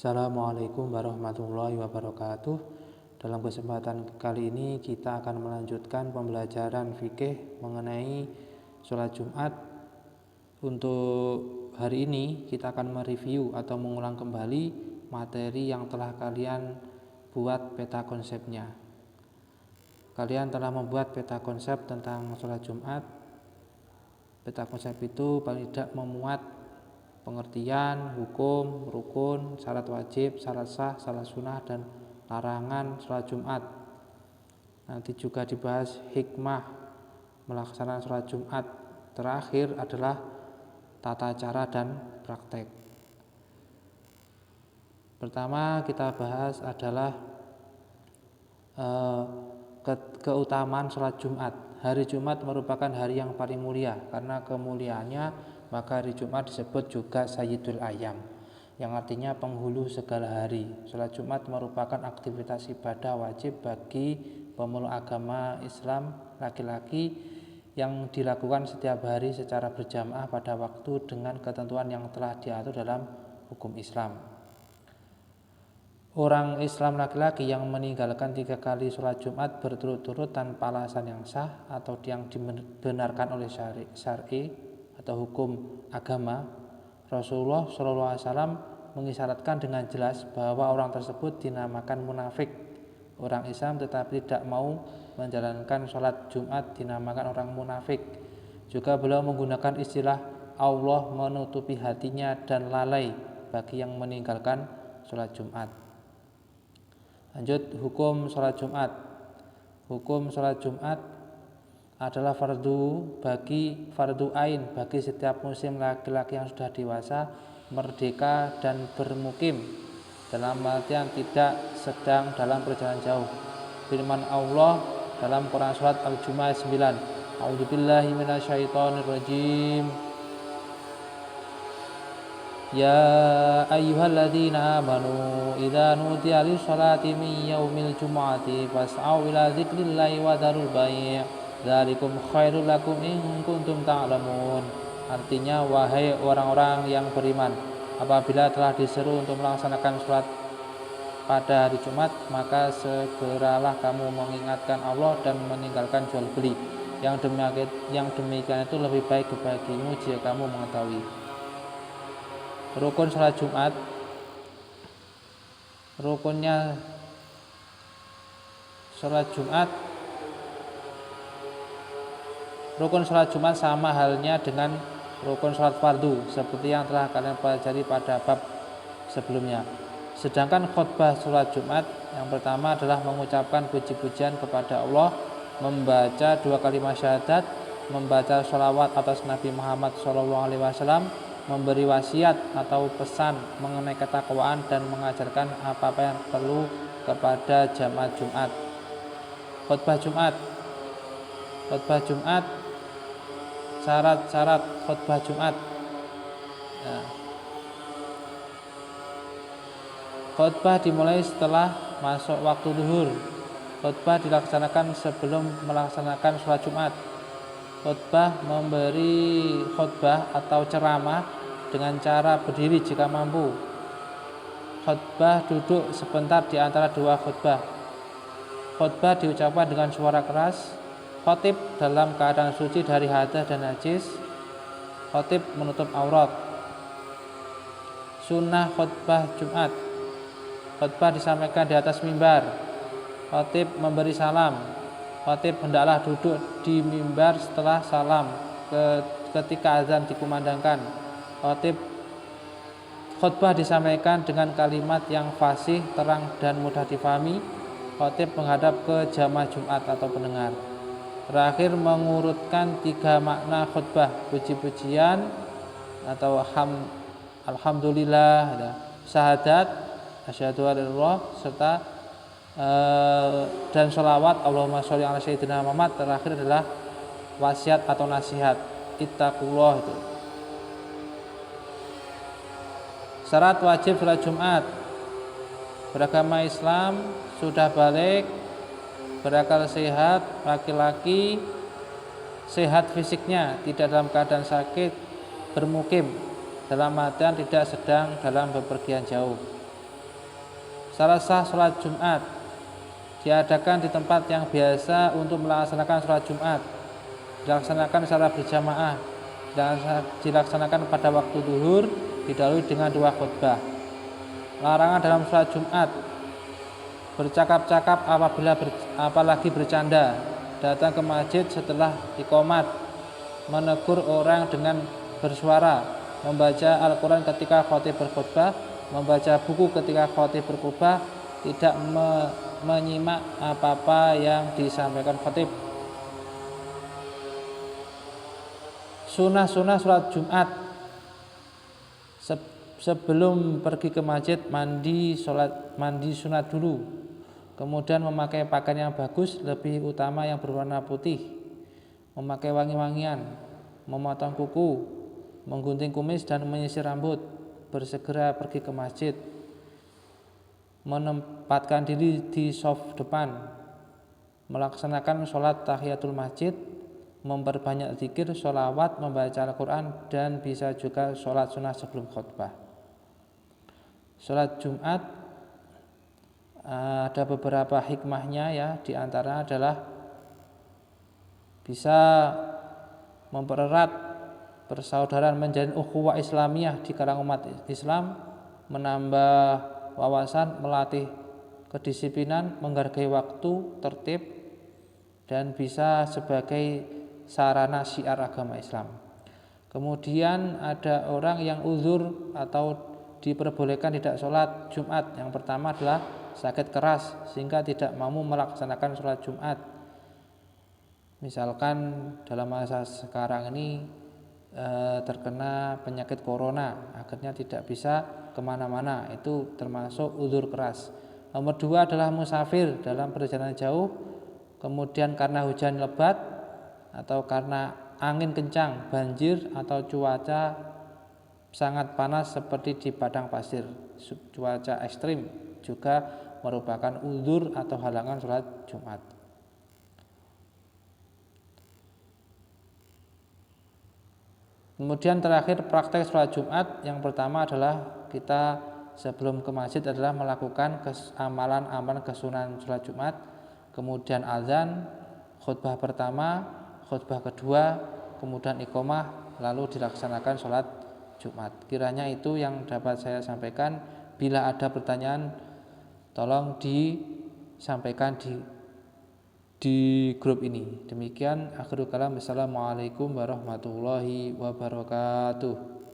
Assalamualaikum warahmatullahi wabarakatuh. Dalam kesempatan kali ini kita akan melanjutkan pembelajaran fikih mengenai sholat Jumat. Untuk hari ini kita akan mereview atau mengulang kembali materi yang telah kalian buat peta konsepnya. Kalian telah membuat peta konsep tentang sholat Jumat. Peta konsep itu paling tidak memuat pengertian, hukum, rukun, syarat wajib, syarat sah, syarat sunnah, dan larangan sholat Jumat. Nanti juga dibahas hikmah melaksanakan sholat Jumat. Terakhir adalah tata cara dan praktek. Pertama kita bahas adalah keutamaan sholat Jumat. Hari Jumat merupakan hari yang paling mulia karena kemuliaannya, maka hari Jumat disebut juga Sayyidul Ayyam, yang artinya penghulu segala hari. Sholat Jumat merupakan aktivitas ibadah wajib bagi pemeluk agama Islam laki-laki yang dilakukan setiap hari secara berjamaah pada waktu dengan ketentuan yang telah diatur dalam hukum Islam. Orang Islam laki-laki yang meninggalkan 3 kali sholat Jumat berturut-turut tanpa alasan yang sah atau yang dibenarkan oleh syar'i atau hukum agama, Rasulullah SAW mengisyaratkan dengan jelas bahwa orang tersebut dinamakan munafik. Orang Islam tetapi tidak mau menjalankan sholat Jumat dinamakan orang munafik. Juga beliau menggunakan istilah Allah menutupi hatinya dan lalai bagi yang meninggalkan sholat Jumat. Lanjut, hukum sholat Jumat. Hukum sholat Jumat adalah fardu ain bagi setiap muslim laki-laki yang sudah dewasa, merdeka dan bermukim, dalam artian tidak sedang dalam perjalanan jauh. Firman Allah dalam Quran surat Al-Jumu'ah 9, A'udzubillahi minasyaitonirrajim. Ya ayyuhalladzina amanu idza nudiya lis-sholati min yaumil jumu'ati fas'au ila dzikrillahi wa dzarul bai'. Dzalikum khairul lakum in kuntum ta'lamun. Artinya, wahai orang-orang yang beriman, apabila telah diseru untuk melaksanakan sholat pada hari Jumat, maka segeralah kamu mengingatkan Allah dan meninggalkan jual beli. Yang demikian itu lebih baik bagimu jika kamu mengetahui. Rukun sholat Jumat. Rukunnya sholat Jumat. Rukun sholat Jumat sama halnya dengan rukun sholat fardu, seperti yang telah kalian pelajari pada bab sebelumnya. Sedangkan khutbah sholat Jumat yang pertama adalah mengucapkan puji-pujian kepada Allah, membaca 2 kalimat syahadat, membaca sholawat atas Nabi Muhammad SAW, memberi wasiat atau pesan mengenai ketakwaan, dan mengajarkan apa-apa yang perlu kepada jamaah Jumat. Khutbah Jumat. Khutbah Jumat. Syarat-syarat khutbah Jumat. Khutbah dimulai setelah masuk waktu zuhur. Khutbah dilaksanakan sebelum melaksanakan sholat Jumat. Khutbah memberi khutbah atau ceramah dengan cara berdiri jika mampu. Khutbah duduk sebentar di antara 2 khutbah. Khutbah diucapkan dengan suara keras. Khatib dalam keadaan suci dari hadas dan najis. Khatib menutup aurat. Sunnah khutbah Jumat. Khutbah disampaikan di atas mimbar. Khatib memberi salam. Khatib hendaklah duduk di mimbar setelah salam ketika azan dikumandangkan. Khutbah disampaikan dengan kalimat yang fasih, terang dan mudah difahami. Khatib menghadap ke jamaah Jumat atau pendengar. Terakhir mengurutkan 3 makna khutbah: puji-pujian atau alhamdulillah, syahadat, asyhadu an la ilaha illallah, serta dan sholawat Allahumma sholli ala sayyidina Muhammad. Terakhir adalah wasiat atau nasihat, ittaqullah itu. Syarat wajib sholat Jumat. Beragama Islam, sudah balik, berakal sehat, laki-laki, sehat fisiknya, tidak dalam keadaan sakit, bermukim, dalam artian tidak sedang dalam bepergian jauh. Syarat sah sholat Jumat diadakan di tempat yang biasa untuk melaksanakan sholat Jumat, dilaksanakan secara berjamaah, dan dilaksanakan pada waktu zuhur, didahului dengan 2 khutbah. Larangan dalam sholat Jumat: bercakap-cakap apalagi bercanda, datang ke masjid setelah iqomat, menegur orang dengan bersuara, membaca Al-Quran ketika khatib berkhutbah, membaca buku ketika khatib berkhutbah, tidak menyimak apa-apa yang disampaikan khatib. Sunnah-sunnah sholat Jumat: sebelum pergi ke masjid mandi sunat dulu, kemudian memakai pakaian yang bagus, lebih utama yang berwarna putih, memakai wangi-wangian, memotong kuku, menggunting kumis dan menyisir rambut, bersegera pergi ke masjid, menempatkan diri di shaf depan, melaksanakan sholat tahiyatul masjid, memperbanyak zikir, sholawat, membaca Al-Quran, dan bisa juga sholat sunnah sebelum khutbah. Sholat Jumat ada beberapa hikmahnya ya, diantara adalah bisa mempererat persaudaraan, menjalin ukhuwah Islamiyah di kalangan umat Islam, menambah wawasan, melatih kedisiplinan, menghargai waktu, tertib, dan bisa sebagai sarana syiar agama Islam. Kemudian ada orang yang uzur atau diperbolehkan tidak sholat Jumat. Yang pertama adalah sakit keras sehingga tidak mampu melaksanakan sholat Jumat. Misalkan dalam masa sekarang ini terkena penyakit corona, akhirnya tidak bisa kemana-mana, itu termasuk uzur keras. Nomor 2 adalah musafir dalam perjalanan jauh, kemudian karena hujan lebat atau karena angin kencang, banjir, atau cuaca sangat panas seperti di padang pasir. Cuaca ekstrim juga merupakan uzur atau halangan sholat Jumat. Kemudian terakhir praktek sholat Jumat, yang pertama adalah kita sebelum ke masjid adalah melakukan amalan-amalan kesunahan sholat Jumat, kemudian azan, khutbah pertama, khutbah kedua, kemudian iqomah, lalu dilaksanakan sholat Jumat. Kiranya itu yang dapat saya sampaikan. Bila ada pertanyaan tolong disampaikan di grup ini. Demikian akhirul kalam. Assalamualaikum warahmatullahi wabarakatuh.